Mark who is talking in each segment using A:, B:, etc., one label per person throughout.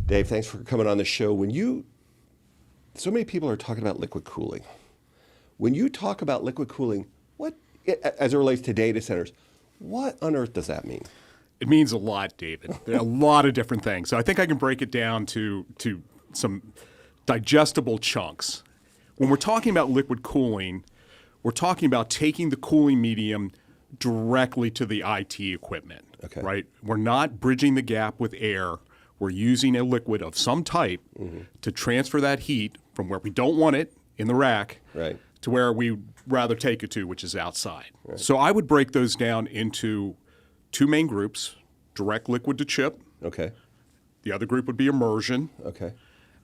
A: Dave, thanks for coming on the show. So many people are talking about liquid cooling. When you talk about liquid cooling, as it relates to data centers, what on earth does that mean?
B: It means a lot, David. There are a lot of different things. So I think I can break it down to some digestible chunks. When we're talking about liquid cooling, we're talking about taking the cooling medium directly to the IT equipment, right? We're not bridging the gap with air. We're using a liquid of some type to transfer that heat from where we don't want it in the rack to where we rather take it to, which is outside. Right. So I would break those down into two main groups: direct liquid to chip.
A: Okay.
B: The other group would be immersion.
A: Okay.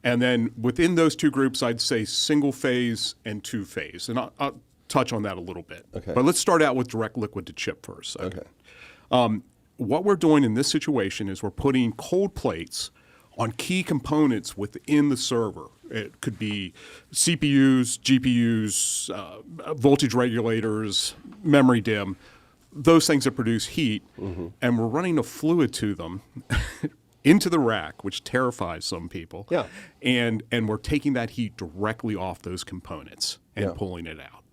B: And then within those two groups, I'd say single phase and two phase. And I'll touch on that a little bit.
A: Okay.
B: But let's start out with direct liquid to chip first.
A: Okay.
B: What we're doing in this situation is we're putting cold plates on key components within the server. It could be CPUs, GPUs, voltage regulators, memory DIMM, those things that produce heat, and we're running a fluid to them into the rack, which terrifies some people.
A: Yeah.
B: And we're taking that heat directly off those components and pulling it out.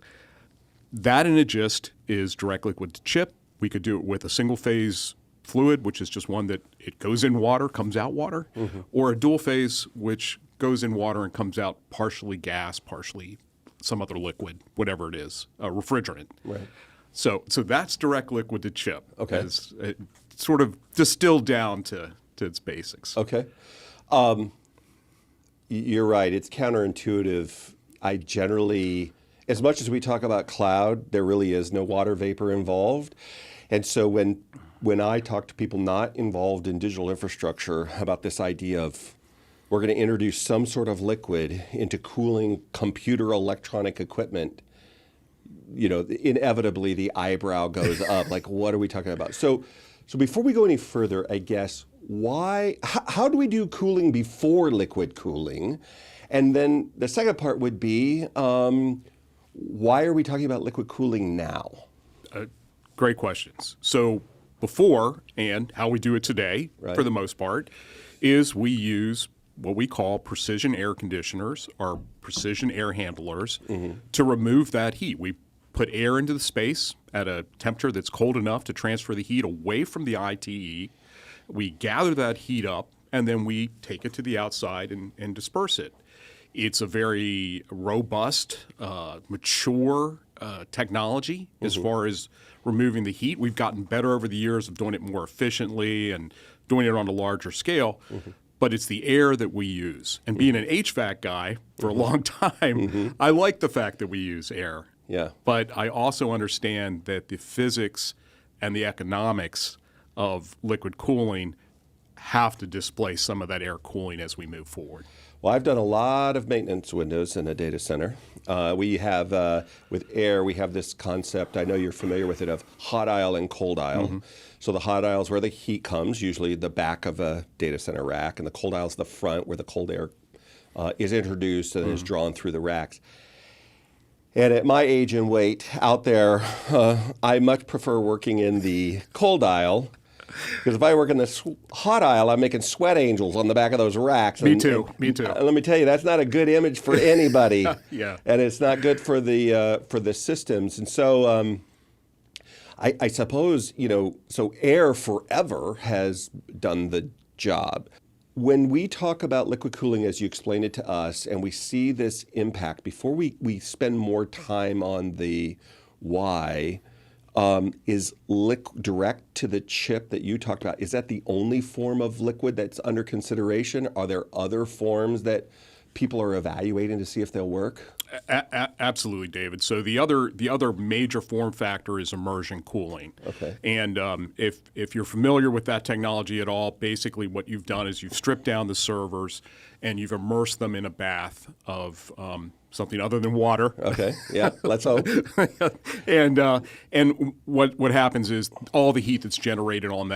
B: That in a gist is direct liquid to chip. We could do it with a single phase fluid, which is just one that it goes in water, comes out water, or a dual phase, which goes in water and comes out partially gas, partially some other liquid, whatever it is, a refrigerant.
A: Right.
B: So that's direct liquid to chip.
A: Okay.
B: As it sort of distilled down to its basics.
A: Okay. You're right. It's counterintuitive. I generally, as much as we talk about cloud, there really is no water vapor involved. And so when I talk to people not involved in digital infrastructure about this idea of we're going to introduce some sort of liquid into cooling computer electronic equipment, inevitably the eyebrow goes up. Like, what are we talking about? So before we go any further, I guess, how do we do cooling before liquid cooling? And then the second part would be, why are we talking about liquid cooling now?
B: Great questions. So before, and how we do it today, for the most part, is we use what we call precision air conditioners or precision air handlers to remove that heat. We put air into the space at a temperature that's cold enough to transfer the heat away from the ITE. We gather that heat up, and then we take it to the outside and disperse it. It's a very robust, mature technology as far as removing the heat. We've gotten better over the years of doing it more efficiently and doing it on a larger scale. But it's the air that we use. And being an HVAC guy for a long time, I like the fact that we use air.
A: Yeah.
B: But I also understand that the physics and the economics of liquid cooling have to displace some of that air cooling as we move forward.
A: Well, I've done a lot of maintenance windows in a data center. We have, with air, we have this concept, I know you're familiar with it, of hot aisle and cold aisle. So the hot aisle is where the heat comes, usually the back of a data center rack, and the cold aisle is the front where the cold air is introduced and is drawn through the racks. And at my age and weight out there, I much prefer working in the cold aisle. Because if I work in the hot aisle, I'm making sweat angels on the back of those racks.
B: Me too.
A: Let me tell you, that's not a good image for anybody.
B: Yeah.
A: And it's not good for the systems. And so I suppose, so air forever has done the job. When we talk about liquid cooling, as you explained it to us, and we see this impact, before we spend more time on the why, is direct to the chip that you talked about, is that the only form of liquid that's under consideration? Are there other forms that people are evaluating to see if they'll work?
B: Absolutely, David. So the other major form factor is immersion cooling.
A: Okay.
B: And if you're familiar with that technology at all, basically what you've done is you've stripped down the servers and you've immersed them in a bath of something other than water.
A: Okay. Yeah. Let's hope.
B: And what happens is all the heat that's generated on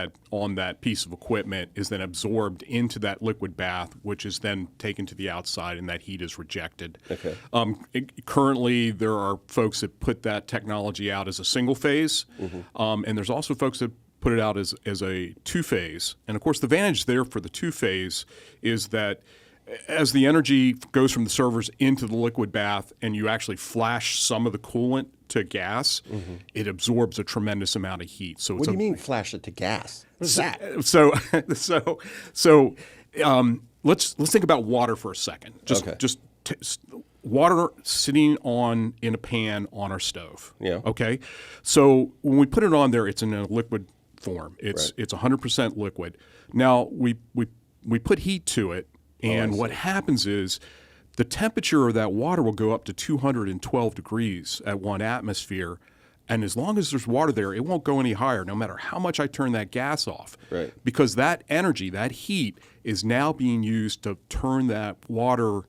B: that piece of equipment is then absorbed into that liquid bath, which is then taken to the outside, and that heat is rejected.
A: Okay.
B: Currently, there are folks that put that technology out as a single phase, and there's also folks that put it out as a two-phase. And of course, the advantage there for the two-phase is that as the energy goes from the servers into the liquid bath and you actually flash some of the coolant to gas, it absorbs a tremendous amount of heat. So
A: What do you mean flash it to gas? What is that?
B: Let's think about water for a second. Water sitting in a pan on our stove.
A: Yeah.
B: Okay. So when we put it on there, it's in a liquid form. It's 100% liquid. Now we put heat to it, and what happens is the temperature of that water will go up to 212 degrees at 1 atmosphere. And as long as there's water there, it won't go any higher, no matter how much I turn that gas off.
A: Right.
B: Because that energy, that heat, is now being used to turn that water,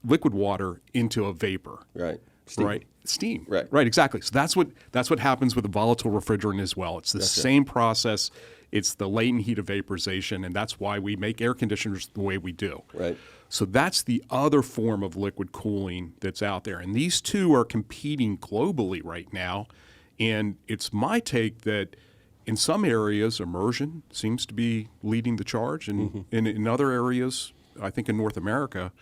B: liquid water, into a vapor.
A: Right. Steam.
B: Right. Steam.
A: Right.
B: Right. Exactly. So that's what happens with a volatile refrigerant as well. It's the same process. It's the latent heat of vaporization, and that's why we make air conditioners the way we do.
A: Right.
B: So that's the other form of liquid cooling that's out there. And these two are competing globally right now. And it's my take that in some areas, immersion seems to be leading the charge. And in other areas, I think in North America,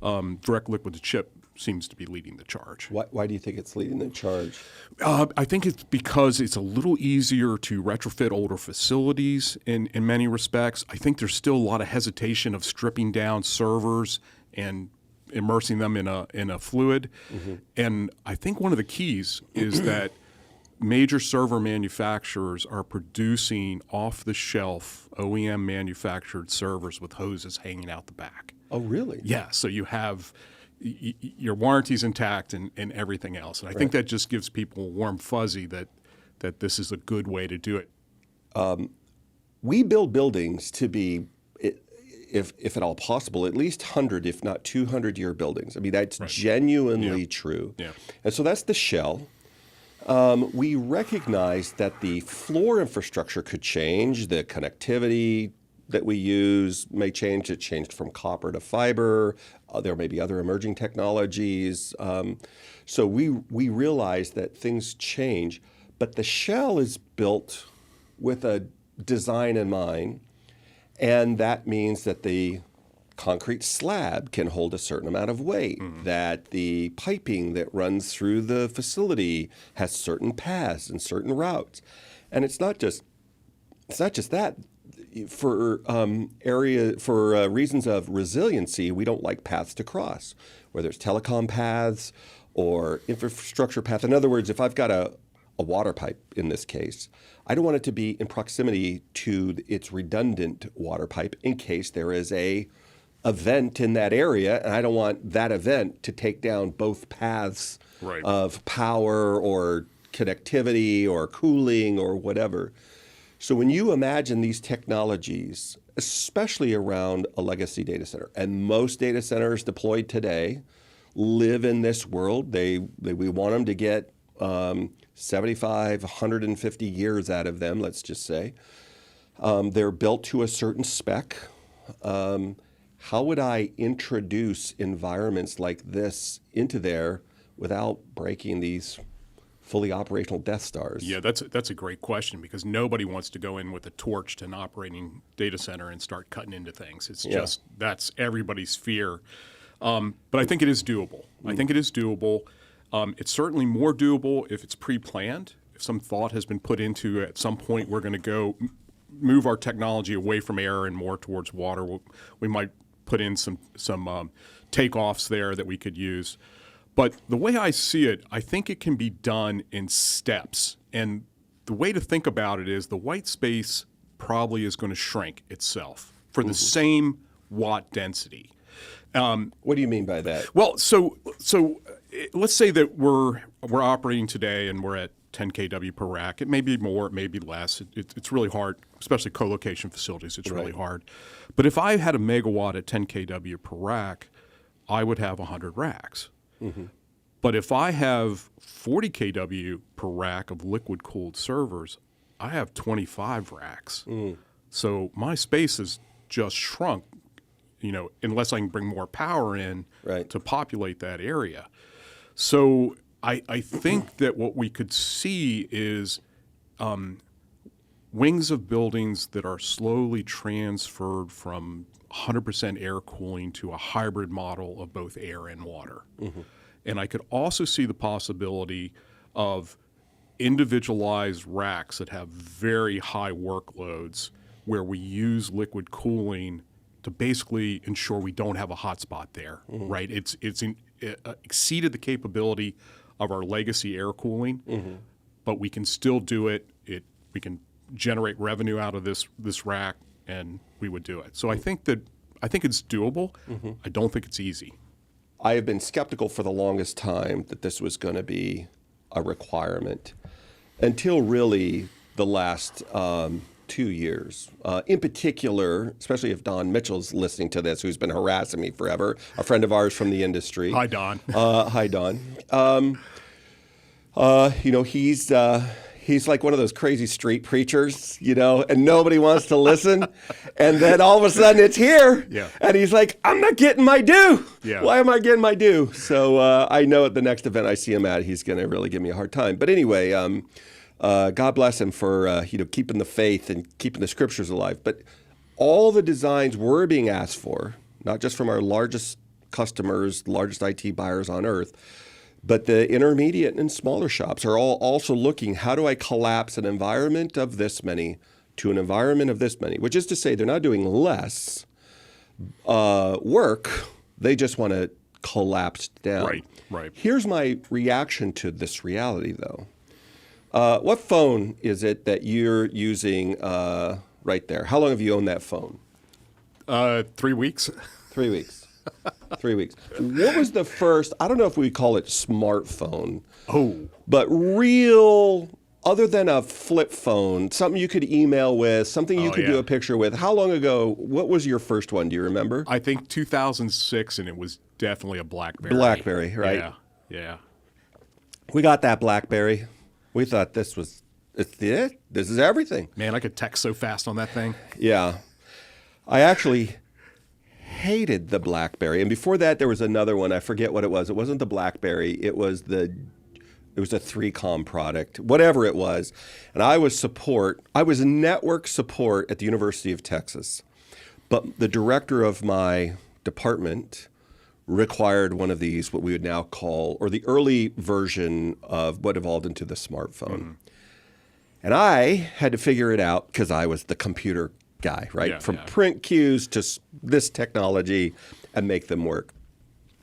B: direct liquid to chip seems to be leading the charge.
A: Why do you think it's leading the charge?
B: I think it's because it's a little easier to retrofit older facilities in many respects. I think there's still a lot of hesitation of stripping down servers and immersing them in a fluid. And I think one of the keys is that major server manufacturers are producing off-the-shelf OEM manufactured servers with hoses hanging out the back.
A: Oh, really?
B: Yeah, so you have your warranty's intact and everything else. And I think that just gives people a warm fuzzy that this is a good way to do it.
A: We build buildings to be, if at all possible, at least 100, if not 200-year buildings. I mean, that's genuinely true.
B: Yeah.
A: And so that's the shell. We recognize that the floor infrastructure could change, the connectivity that we use may change. It changed from copper to fiber. There may be other emerging technologies. So we realize that things change, but the shell is built with a design in mind, and that means that the concrete slab can hold a certain amount of weight, that the piping that runs through the facility has certain paths and certain routes. And it's not just that. For reasons of resiliency, we don't like paths to cross, whether it's telecom paths or infrastructure path. In other words, if I've got a water pipe in this case, I don't want it to be in proximity to its redundant water pipe in case there is a event in that area, and I don't want that event to take down both paths of power or connectivity or cooling or whatever. So when you imagine these technologies, especially around a legacy data center, and most data centers deployed today live in this world, we want them to get 75, 150 years out of them, let's just say. They're built to a certain spec. How would I introduce environments like this into there without breaking these fully operational Death Stars?
B: Yeah, that's a great question, because nobody wants to go in with a torch to an operating data center and start cutting into things. It's just, that's everybody's fear. But I think it is doable. It's certainly more doable if it's pre-planned, if some thought has been put into at some point we're going to go move our technology away from air and more towards water. We might put in some takeoffs there that we could use. But the way I see it, I think it can be done in steps. And the way to think about it is the white space probably is going to shrink itself for the same watt density.
A: What do you mean by that?
B: Well, so let's say that we're operating today and we're at 10 kW per rack. It may be more, it may be less. It's really hard, especially co-location facilities. It's really hard. But if I had a megawatt at 10 kW per rack, I would have 100 racks. But if I have 40 kW per rack of liquid-cooled servers, I have 25 racks. So my space has just shrunk, unless I can bring more power in to populate that area. So I think that what we could see is wings of buildings that are slowly transferred from 100% air cooling to a hybrid model of both air and water. And I could also see the possibility of individualized racks that have very high workloads where we use liquid cooling to basically ensure we don't have a hot spot there, right? It's exceeded the capability of our legacy air cooling, but we can still do it. We can generate revenue out of this rack, and we would do it. So I think it's doable. I don't think it's easy.
A: I have been skeptical for the longest time that this was going to be a requirement until really the last 2 years. In particular, especially if Don Mitchell's listening to this, who's been harassing me forever, a friend of ours from the industry.
B: Hi, Don.
A: Hi, Don. He's like one of those crazy street preachers, and nobody wants to listen. And then all of a sudden it's here.
B: Yeah.
A: And he's like, I'm not getting my due.
B: Yeah.
A: Why am I getting my due? So I know at the next event I see him at, he's going to really give me a hard time. But anyway, God bless him for keeping the faith and keeping the scriptures alive. But all the designs we're being asked for, not just from our largest customers, largest IT buyers on earth, but the intermediate and smaller shops are all also looking, how do I collapse an environment of this many to an environment of this many? Which is to say they're not doing less work. They just want to collapse down.
B: Right.
A: Here's my reaction to this reality, though. What phone is it that you're using right there? How long have you owned that phone?
B: 3 weeks.
A: 3 weeks. 3 weeks. What was the first, I don't know if we call it smartphone, but real, other than a flip phone, something you could email with, something you could do a picture with. How long ago, what was your first one? Do you remember?
B: I think 2006, and it was definitely a BlackBerry.
A: BlackBerry, right?
B: Yeah.
A: We got that BlackBerry. We thought this was it. This is everything.
B: Man, I could text so fast on that thing.
A: Yeah. I actually hated the BlackBerry. And before that, there was another one. I forget what it was. It wasn't the BlackBerry. It was a 3Com product, whatever it was. And I was network support at the University of Texas. But the director of my department required one of these, what we would now call, or the early version of what evolved into the smartphone. And I had to figure it out because I was the computer guy, right? From print cues to this technology and make them work.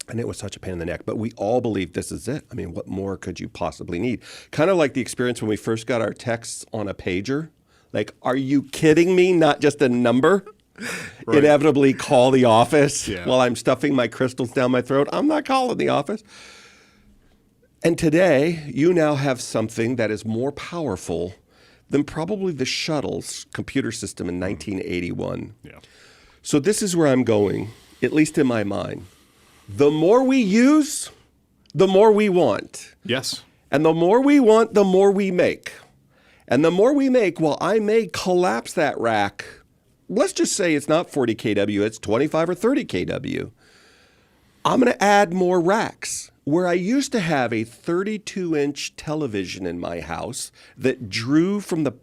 A: And it was such a pain in the neck. But we all believed this is it. I mean, what more could you possibly need? Kind of like the experience when we first got our texts on a pager. Like, are you kidding me? Not just a number? Right. Inevitably call the office while I'm stuffing my crystals down my throat. I'm not calling the office. And today, you now have something that is more powerful than probably the shuttle's computer system in 1981. Yeah. So this is where I'm going, at least in my mind. The more we use, the more we want.
B: Yes.
A: And the more we want, the more we make. And the more we make, well, I may collapse that rack. Let's just say it's not 40 kW, it's 25 or 30 kW. I'm going to add more racks. Where I used to have a 32-inch television in my house that drew from the,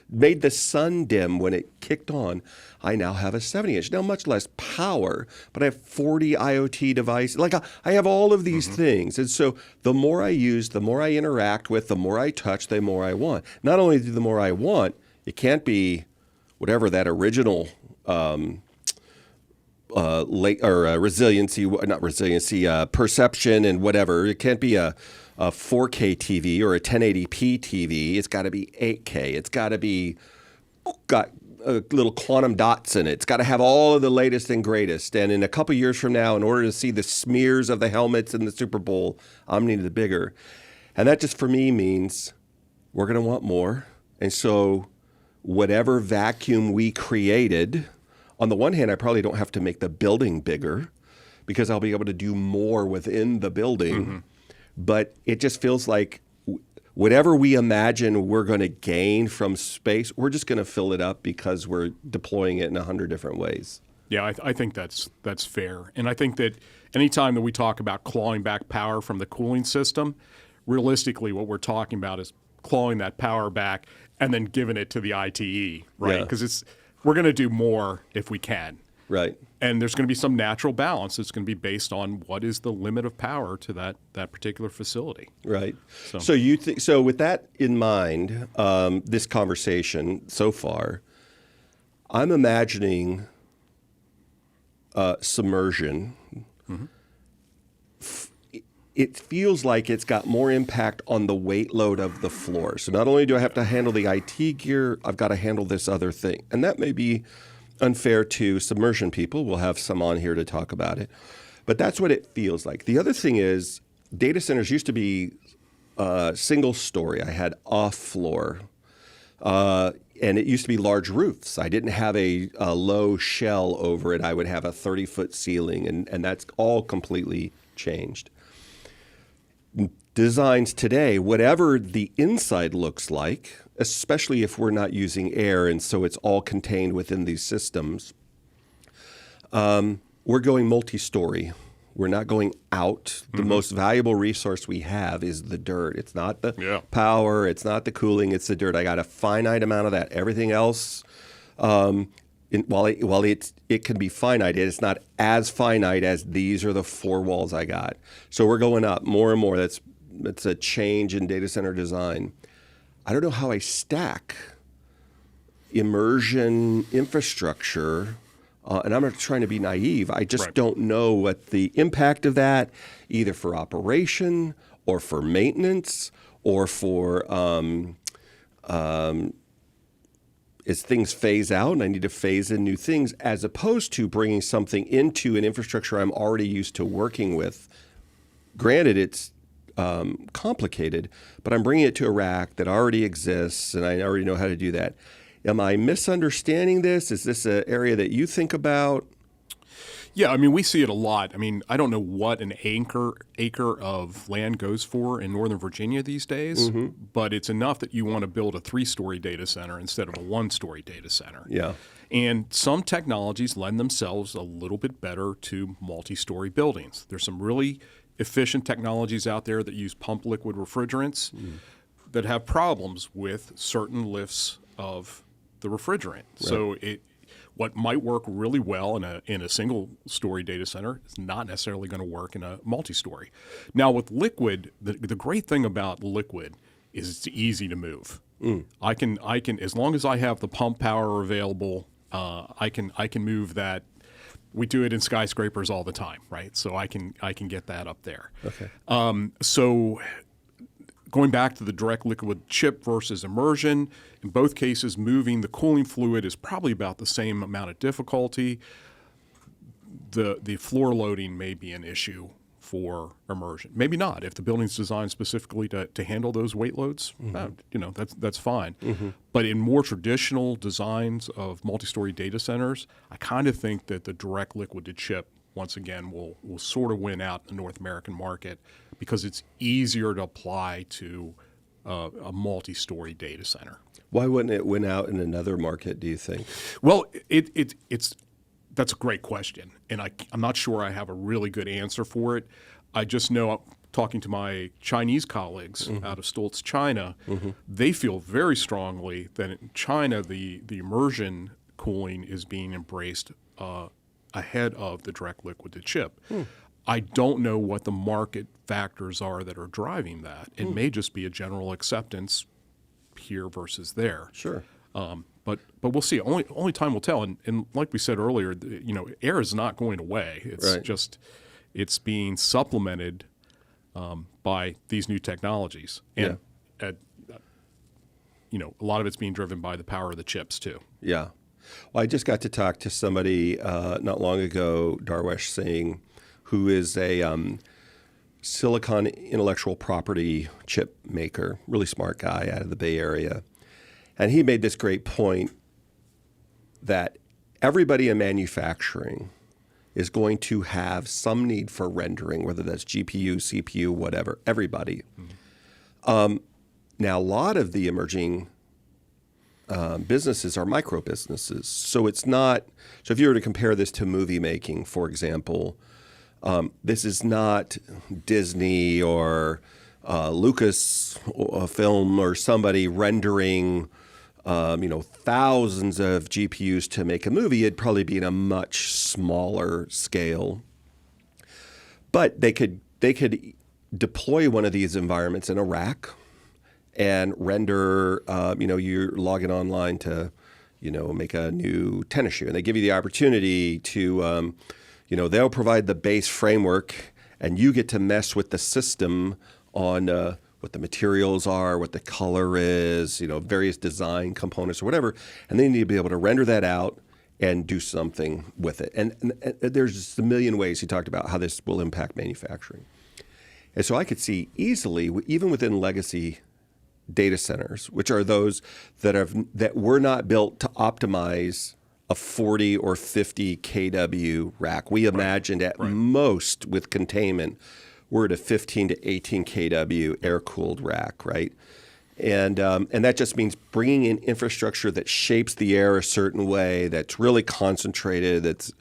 A: made the sun dim when it kicked on, I now have a 70-inch. Now, much less power, but I have 40 IoT devices. Like, I have all of these things. And so the more I use, the more I interact with, the more I touch, the more I want. Not only the more I want, it can't be whatever that original perception and whatever. It can't be a 4K TV or a 1080p TV. It's got to be 8K. It's got to be got little quantum dots in it. It's got to have all of the latest and greatest. And in a couple years from now, in order to see the smears of the helmets in the Super Bowl, I'm needing the bigger. And that just for me means we're going to want more. And so whatever vacuum we created, on the one hand, I probably don't have to make the building bigger because I'll be able to do more within the building. But it just feels like whatever we imagine we're going to gain from space, we're just going to fill it up because we're deploying it in 100 different ways.
B: Yeah, I think that's fair. And I think that anytime that we talk about clawing back power from the cooling system, realistically what we're talking about is clawing that power back and then giving it to the ITE, right?
A: Yeah.
B: Because we're going to do more if we can.
A: Right.
B: And there's going to be some natural balance. It's going to be based on what is the limit of power to that particular facility.
A: Right. So with that in mind, this conversation so far, I'm imagining submersion. Mm-hmm. It feels like it's got more impact on the weight load of the floor. So not only do I have to handle the IT gear, I've got to handle this other thing. And that may be unfair to submersion people. We'll have some on here to talk about it. But that's what it feels like. The other thing is data centers used to be single story. I had off floor. And it used to be large roofs. I didn't have a low shell over it. I would have a 30-foot ceiling, and that's all completely changed. Designs today, whatever the inside looks like, especially if we're not using air and so it's all contained within these systems, we're going multi-story. We're not going out. The most valuable resource we have is the dirt. It's not the power. It's not the cooling. It's the dirt. I got a finite amount of that. Everything else, while it can be finite, it's not as finite as these are the four walls I got. So we're going up more and more. That's a change in data center design. I don't know how I stack immersion infrastructure. And I'm not trying to be naive. I just don't know what the impact of that, either for operation or for maintenance or for as things phase out and I need to phase in new things, as opposed to bringing something into an infrastructure I'm already used to working with. Granted, it's complicated, but I'm bringing it to a rack that already exists, and I already know how to do that. Am I misunderstanding this? Is this an area that you think about?
B: Yeah, I mean, we see it a lot. I mean, I don't know what an acre of land goes for in Northern Virginia these days, but it's enough that you want to build a 3-story data center instead of a 1-story data center.
A: Yeah.
B: And some technologies lend themselves a little bit better to multi-story buildings. There's some really efficient technologies out there that use pump liquid refrigerants that have problems with certain lifts of the refrigerant. Right. So what might work really well in a single-story data center is not necessarily going to work in a multi-story. Now, with liquid, the great thing about liquid is it's easy to move. I can as long as I have the pump power available, I can move that. We do it in skyscrapers all the time, right? So I can get that up there.
A: Okay.
B: So going back to the direct liquid chip versus immersion, in both cases, moving the cooling fluid is probably about the same amount of difficulty. The floor loading may be an issue for immersion. Maybe not. If the building's designed specifically to handle those weight loads, that's fine. But in more traditional designs of multi-story data centers, I kind of think that the direct liquid to chip, once again, will sort of win out in the North American market because it's easier to apply to a multi-story data center.
A: Why wouldn't it win out in another market, do you think?
B: Well, that's a great question, and I'm not sure I have a really good answer for it. I just know, talking to my Chinese colleagues out of STULZ, China, they feel very strongly that in China the immersion cooling is being embraced ahead of the direct liquid to chip. I don't know what the market factors are that are driving that. It may just be a general acceptance here versus there.
A: Sure.
B: But we'll see. Only time will tell. And like we said earlier, air is not going away. It's just it's being supplemented by these new technologies, and a lot of it's being driven by the power of the chips too.
A: Yeah. Well, I just got to talk to somebody not long ago, Darwesh Singh, who is a silicon intellectual property chip maker, really smart guy out of the Bay Area. And he made this great point that everybody in manufacturing is going to have some need for rendering, whether that's GPU, CPU, whatever, everybody. Now, a lot of the emerging businesses are micro businesses. So it's not, so if you were to compare this to movie making, for example, this is not Disney or Lucas film or somebody rendering thousands of GPUs to make a movie, it'd probably be in a much smaller scale. But they could deploy one of these environments in a rack and render. You're logging online to, make a new tennis shoe, and they give you the opportunity to, they'll provide the base framework, and you get to mess with the system on what the materials are, what the color is, various design components or whatever, and they need to be able to render that out and do something with it. And there's just a million ways he talked about how this will impact manufacturing. And so I could see easily, even within legacy data centers, which are those that were not built to optimize a 40 or 50 kW rack. We imagined at most with containment, we're at a 15 to 18 kW air-cooled rack, right? And that just means bringing in infrastructure that shapes the air a certain way, that's really concentrated, that's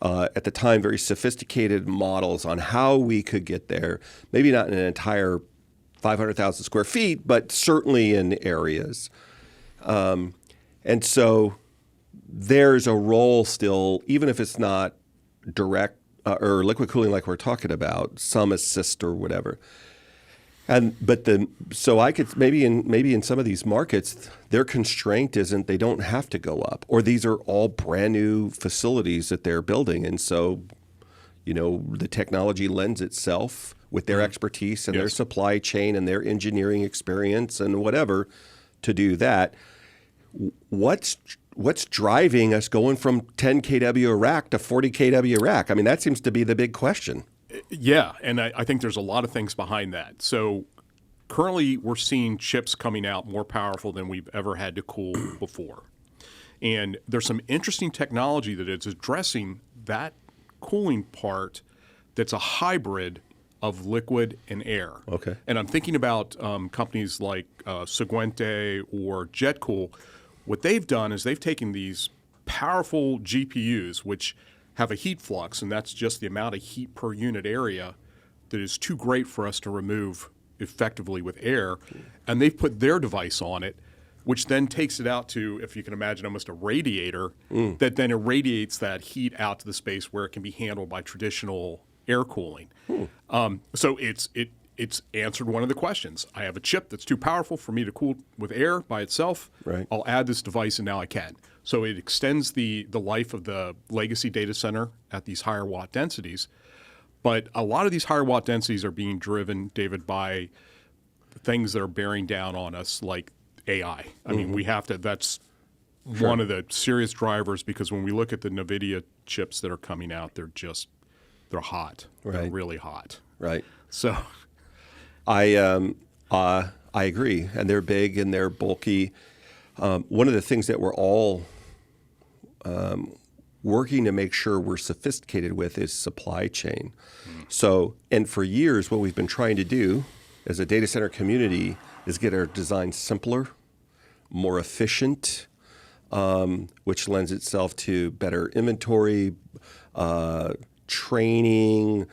A: at the time very sophisticated models on how we could get there. Maybe not in an entire 500,000 square feet, but certainly in areas. And so there's a role still, even if it's not direct or liquid cooling like we're talking about, some assist or whatever. So I could maybe in some of these markets, their constraint isn't they don't have to go up, or these are all brand new facilities that they're building, and so the technology lends itself with their expertise and their supply chain and their engineering experience and whatever to do that. What's driving us going from 10 kW a rack to 40 kW a rack? I mean, that seems to be the big question.
B: Yeah, and I think there's a lot of things behind that. So currently we're seeing chips coming out more powerful than we've ever had to cool before. And there's some interesting technology that is addressing that cooling part that's a hybrid of liquid and air.
A: Okay.
B: And I'm thinking about companies like Seguente or JetCool. What they've done is they've taken these powerful GPUs, which have a heat flux, and that's just the amount of heat per unit area that is too great for us to remove effectively with air, and they've put their device on it, which then takes it out to, if you can imagine, almost a radiator that then irradiates that heat out to the space where it can be handled by traditional air cooling. So it's answered one of the questions. I have a chip that's too powerful for me to cool with air by itself.
A: Right.
B: I'll add this device and now I can. So it extends the life of the legacy data center at these higher watt densities. But a lot of these higher watt densities are being driven, David, by things that are bearing down on us like AI. I mean, we have to, that's one of the serious drivers, because when we look at the NVIDIA chips that are coming out, they're hot. They're really hot.
A: Right.
B: So
A: I agree, and they're big and they're bulky. One of the things that we're all working to make sure we're sophisticated with is supply chain. So, and for years, what we've been trying to do as a data center community is get our design simpler, more efficient, which lends itself to better inventory, training,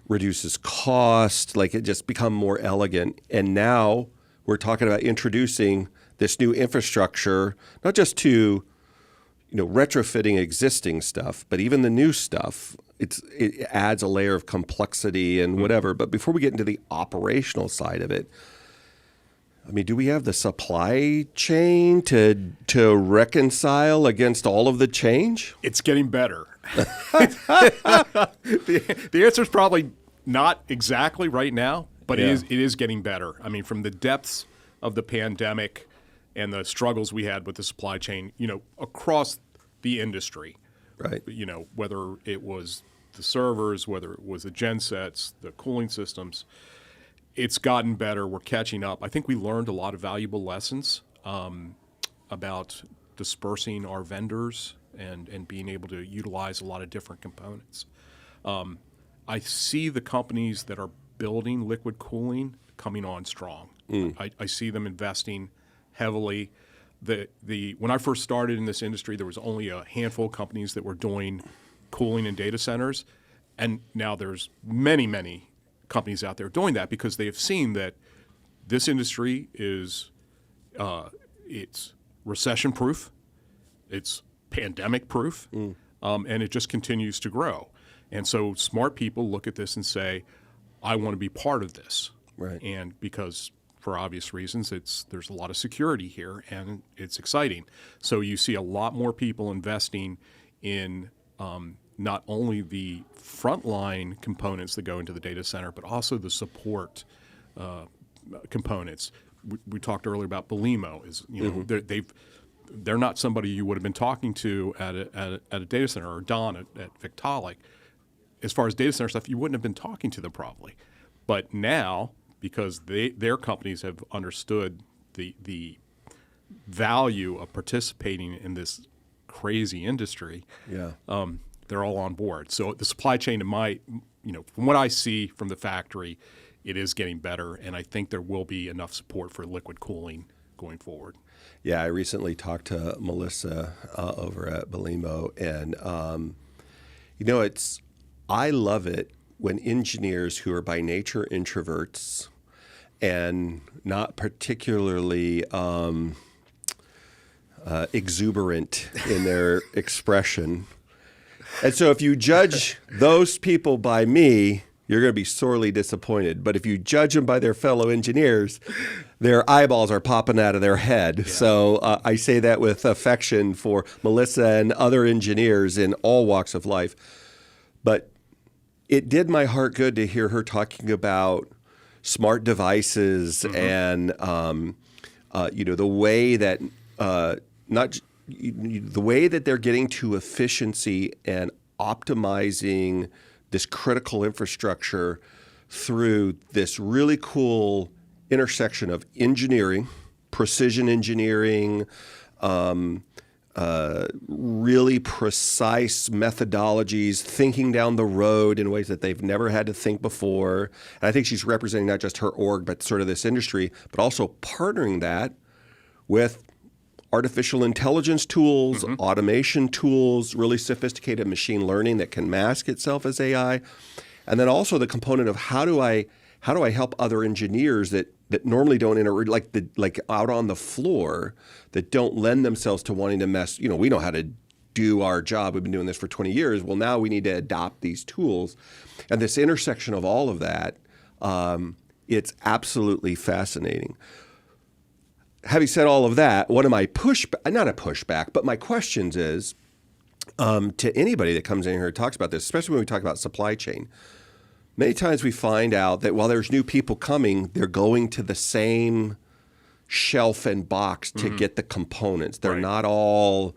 A: reduces cost, like it just become more elegant. And now we're talking about introducing this new infrastructure, not just to retrofitting existing stuff, but even the new stuff. It adds a layer of complexity and whatever. But before we get into the operational side of it, I mean, do we have the supply chain to reconcile against all of the change?
B: it's getting better. The answer is probably not exactly right now, but it is getting better. I mean, from the depths of the pandemic and the struggles we had with the supply chain, across the industry,
A: Right.
B: Whether it was the servers, whether it was the gensets, the cooling systems, it's gotten better. We're catching up. I think we learned a lot of valuable lessons about dispersing our vendors and being able to utilize a lot of different components. I see the companies that are building liquid cooling coming on strong. I see them investing heavily. When I first started in this industry, there was only a handful of companies that were doing cooling in data centers, and now there's many, many companies out there doing that because they have seen that this industry is it's recession proof, it's pandemic proof, and it just continues to grow. And so smart people look at this and say, I want to be part of this.
A: Right.
B: And because for obvious reasons, there's a lot of security here and it's exciting. So you see a lot more people investing in not only the frontline components that go into the data center, but also the support components. We talked earlier about Belimo. They're not somebody you would have been talking to at a data center, or Don at Victaulic. As far as data center stuff, you wouldn't have been talking to them probably. But now, because their companies have understood the value of participating in this crazy industry, they're all on board. So the supply chain, from what I see from the factory, it is getting better, and I think there will be enough support for liquid cooling going forward.
A: Yeah, I recently talked to Melissa over at Belimo, and I love it when engineers who are by nature introverts and not particularly exuberant in their expression. And so if you judge those people by me, you're going to be sorely disappointed. But if you judge them by their fellow engineers, their eyeballs are popping out of their head. Yeah. So I say that with affection for Melissa and other engineers in all walks of life. But it did my heart good to hear her talking about smart devices and the way that the way that they're getting to efficiency and optimizing this critical infrastructure through this really cool intersection of engineering, precision engineering, really precise methodologies, thinking down the road in ways that they've never had to think before. And I think she's representing not just her org, but sort of this industry, but also partnering that with artificial intelligence tools, automation tools, really sophisticated machine learning that can mask itself as AI. And then also the component of how do I help other engineers that normally don't like out on the floor, that don't lend themselves to wanting to mess. We know how to do our job. We've been doing this for 20 years. Well, now we need to adopt these tools. And this intersection of all of that, it's absolutely fascinating. Having said all of that, one of my not a pushback, but my questions is to anybody that comes in here and talks about this, especially when we talk about supply chain. Many times we find out that while there's new people coming, they're going to the same shelf and box to get the components. They're not all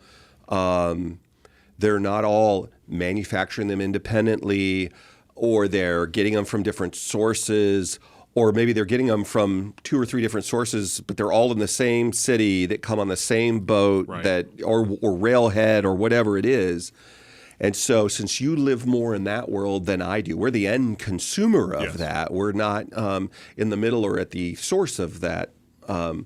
A: manufacturing them independently, or they're getting them from different sources. Or maybe they're getting them from 2 or 3 different sources, but they're all in the same city that come on the same boat or railhead or whatever it is. And so since you live more in that world than I do, we're the end consumer of that. We're not in the middle or at the source of that. The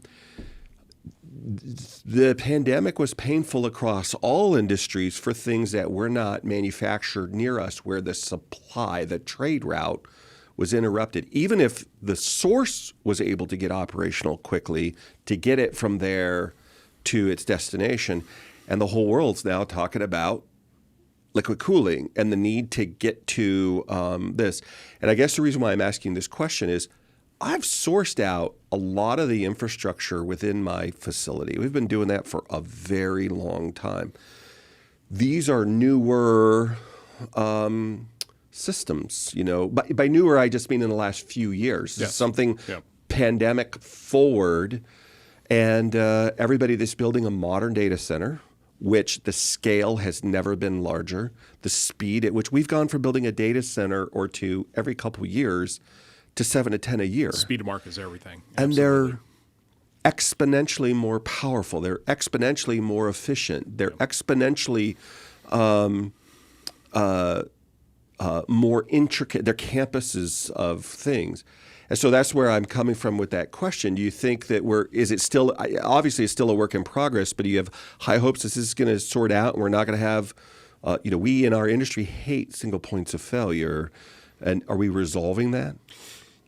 A: pandemic was painful across all industries for things that were not manufactured near us, where the supply, the trade route, was interrupted. Even if the source was able to get operational quickly to get it from there to its destination. And the whole world's now talking about liquid cooling and the need to get to this. And I guess the reason why I'm asking this question is I've sourced out a lot of the infrastructure within my facility. We've been doing that for a very long time. These are newer systems, by newer, I just mean in the last few years.
B: Yes.
A: Something pandemic forward, and everybody that's building a modern data center, which the scale has never been larger, the speed at which we've gone from building a data center or two every couple of years to 7 to 10 a year.
B: Speed of market is everything.
A: And they're exponentially more powerful. They're exponentially more efficient. They're exponentially more intricate. They're campuses of things. And so that's where I'm coming from with that question. Do you think that obviously it's still a work in progress, but do you have high hopes this is going to sort out and we're not going to have, we in our industry hate single points of failure. And are we resolving that?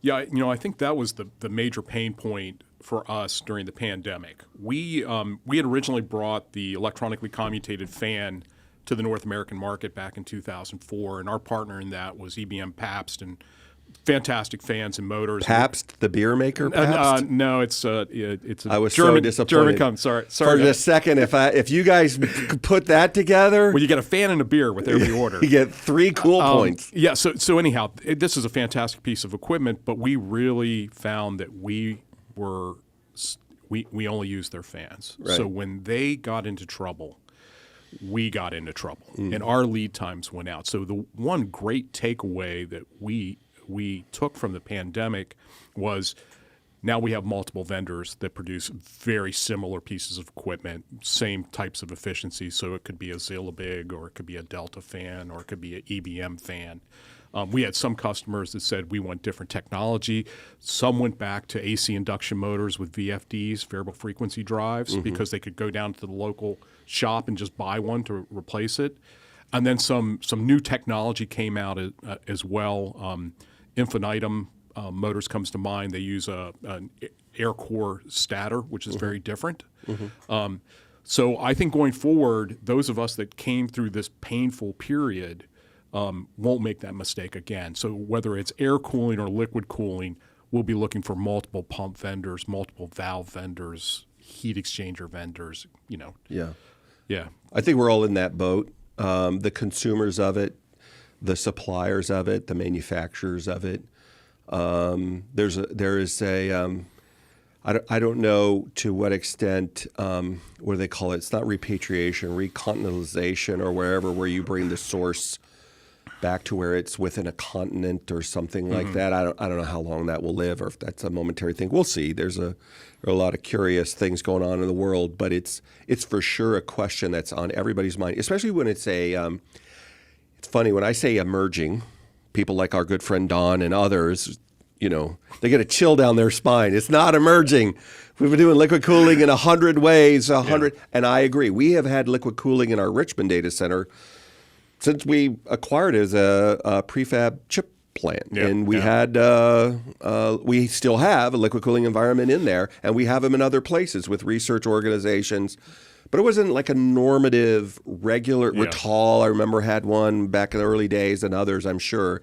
B: Yeah, I think that was the major pain point for us during the pandemic. We had originally brought the electronically commutated fan to the North American market back in 2004, and our partner in that was EBM Pabst, and fantastic fans and motors.
A: Pabst, the beer maker, Pabst?
B: No, it's a
A: I was
B: German,
A: so disappointed.
B: German company. Sorry.
A: For just a second, if you guys put that together,
B: well, you get a fan and a beer with every order.
A: You get 3 cool points.
B: Yeah. So anyhow, this is a fantastic piece of equipment, but we really found that we only used their fans.
A: Right.
B: So when they got into trouble, we got into trouble, and our lead times went out. So the one great takeaway that we took from the pandemic was now we have multiple vendors that produce very similar pieces of equipment, same types of efficiencies. So it could be a Zillabig, or it could be a Delta fan, or it could be an EBM fan. We had some customers that said we want different technology. Some went back to AC induction motors with VFDs, variable frequency drives, because they could go down to the local shop and just buy one to replace it. And then some new technology came out as well. Infinitum motors comes to mind. They use an air core stator, which is very different. So I think going forward, those of us that came through this painful period won't make that mistake again. So whether it's air cooling or liquid cooling, we'll be looking for multiple pump vendors, multiple valve vendors, heat exchanger vendors, Yeah.
A: I think we're all in that boat. The consumers of it, the suppliers of it, the manufacturers of it. There is a I don't know to what extent, what do they call it? It's not repatriation, recontinentalization, or where you bring the source back to where it's within a continent or something like that. I don't know how long that will live, or if that's a momentary thing. We'll see. There are a lot of curious things going on in the world, but it's for sure a question that's on everybody's mind, especially when it's it's funny when I say emerging. People like our good friend Don and others, they get a chill down their spine. It's not emerging. We've been doing liquid cooling in 100 ways, and I agree. We have had liquid cooling in our Richmond data center since we acquired it as a prefab chip plant. And we we still have a liquid cooling environment in there, and we have them in other places with research organizations. But it wasn't like a normative, regular. Rittal, I remember, had one back in the early days, and others, I'm sure.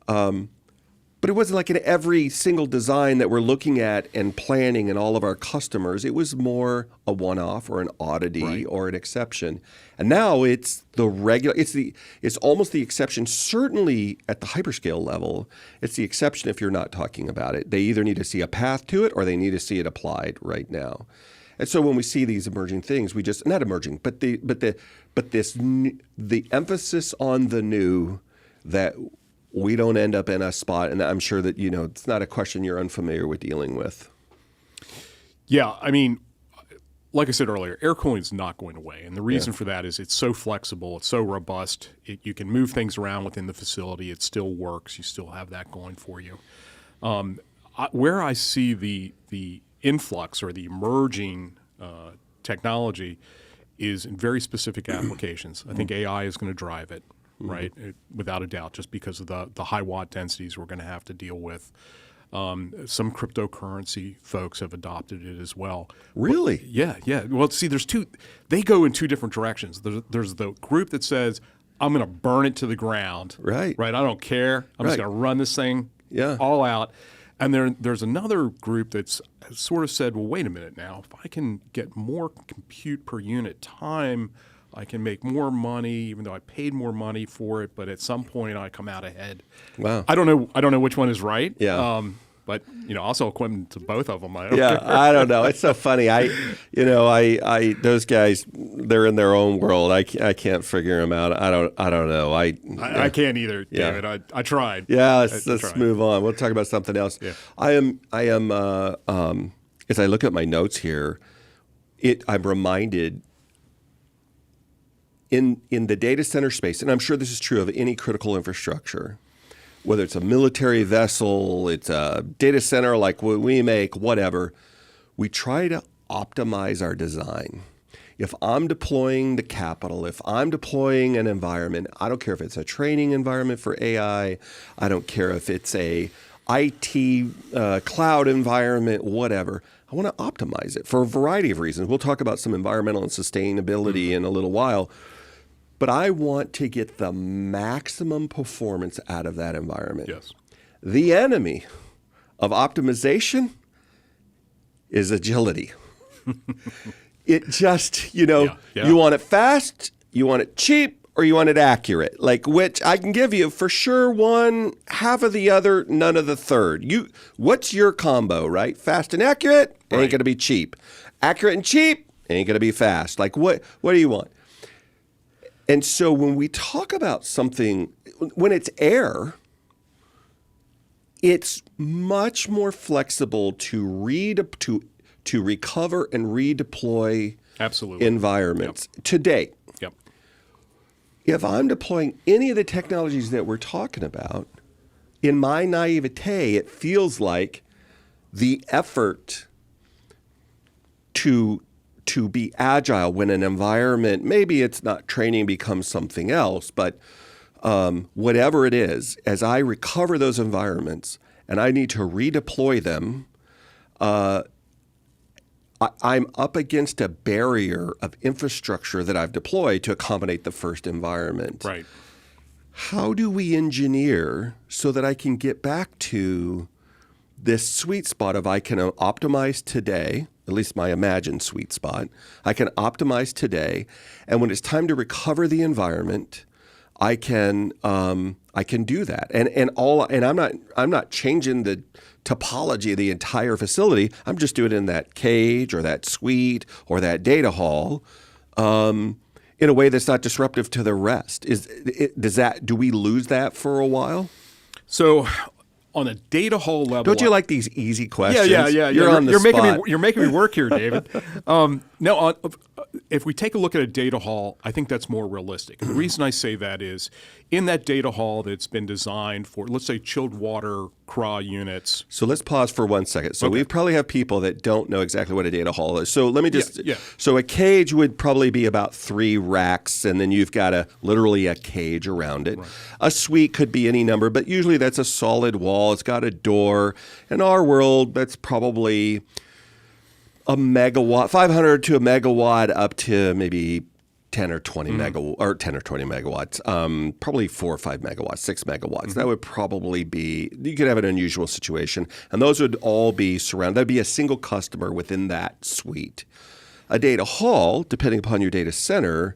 A: But it wasn't like in every single design that we're looking at and planning in all of our customers. It was more a one-off or an oddity or an exception. And now it's the regular. It's almost the exception. Certainly at the hyperscale level, it's the exception if you're not talking about it. They either need to see a path to it or they need to see it applied right now. And so when we see these emerging things, we just not emerging, but the emphasis on the new, that we don't end up in a spot, and I'm sure that it's not a question you're unfamiliar with dealing with.
B: Yeah, I mean, like I said earlier, air cooling is not going away, and the reason for that is it's so flexible, it's so robust, you can move things around within the facility, it still works, you still have that going for you. Where I see the influx or the emerging technology is in very specific applications. I think AI is going to drive it, right? Without a doubt, just because of the high watt densities we're going to have to deal with. Some cryptocurrency folks have adopted it as well.
A: Really?
B: But, yeah. Well, see, they go in two different directions. There's the group that says, I'm going to burn it to the ground.
A: Right.
B: I don't care. I'm just going to run this thing all out. And there's another group that's sort of said, well, wait a minute now. If I can get more compute per unit time, I can make more money, even though I paid more money for it. But at some point, I come out ahead.
A: Wow.
B: I don't know which one is right.
A: Yeah.
B: But I'll sell equipment to both of them.
A: I don't know. It's so funny. Those guys, they're in their own world. I can't figure them out. I don't know.
B: I can't either, David. I tried.
A: Yeah. Let's move on. We'll talk about something else.
B: Yeah.
A: I am. As I look at my notes here, I'm reminded in the data center space, and I'm sure this is true of any critical infrastructure, whether it's a military vessel, it's a data center like what we make, whatever, we try to optimize our design. if I'm deploying the capital, if I'm deploying an environment, I don't care if it's a training environment for AI, I don't care if it's a IT cloud environment, whatever. I want to optimize it for a variety of reasons. We'll talk about some environmental and sustainability in a little while. But I want to get the maximum performance out of that environment.
B: Yes.
A: The enemy of optimization is agility. It just, you want it fast, you want it cheap, or you want it accurate. Like, which I can give you for sure one, half of the other, none of the third. What's your combo, right? Fast and accurate ain't going to be cheap. Accurate and cheap ain't going to be fast. Like, what do you want? And so when we talk about something, when it's air, it's much more flexible to recover and redeploy environments.
B: Yep.
A: To date.
B: Yep.
A: If I'm deploying any of the technologies that we're talking about, in my naivete, it feels like the effort to be agile when an environment, maybe it's not training, becomes something else, but whatever it is, as I recover those environments and I need to redeploy them, I'm up against a barrier of infrastructure that I've deployed to accommodate the first environment.
B: Right.
A: How do we engineer so that I can get back to this sweet spot of I can optimize today, at least my imagined sweet spot. I can optimize today, and when it's time to recover the environment, I can do that. And I'm not changing the topology of the entire facility. I'm just doing it in that cage or that suite or that data hall in a way that's not disruptive to the rest. Do we lose that for a while?
B: So on a data hall level,
A: don't you like these easy questions?
B: Yeah.
A: You're on the spot.
B: You're making me work here, David. If we take a look at a data hall, I think that's more realistic. The reason I say that is in that data hall that's been designed for, let's say, chilled water CRA units.
A: So let's pause for 1 second. So we probably have people that don't know exactly what a data hall is. So let me just, So a cage would probably be about 3 racks, and then you've got literally a cage around it. Right. A suite could be any number, but usually that's a solid wall. It's got a door. In our world, that's probably a megawatt, 500 to a megawatt, up to maybe 10 or 20 megawatts, probably 4 or 5 megawatts, 6 megawatts. That would probably be, you could have an unusual situation. And those would all be surrounded. That'd be a single customer within that suite. A data hall, depending upon your data center,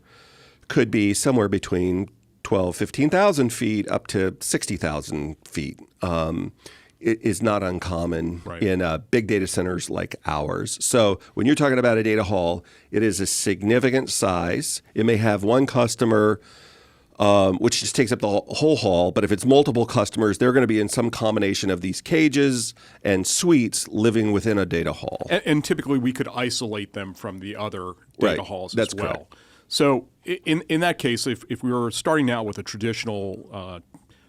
A: could be somewhere between 12, 15,000 feet up to 60,000 feet. It is not uncommon in big data centers like ours. So when you're talking about a data hall, it is a significant size. It may have one customer, which just takes up the whole hall. But if it's multiple customers, they're going to be in some combination of these cages and suites living within a data hall.
B: And typically we could isolate them from the other data halls as well.
A: Correct.
B: So in that case, if we were starting out with a traditional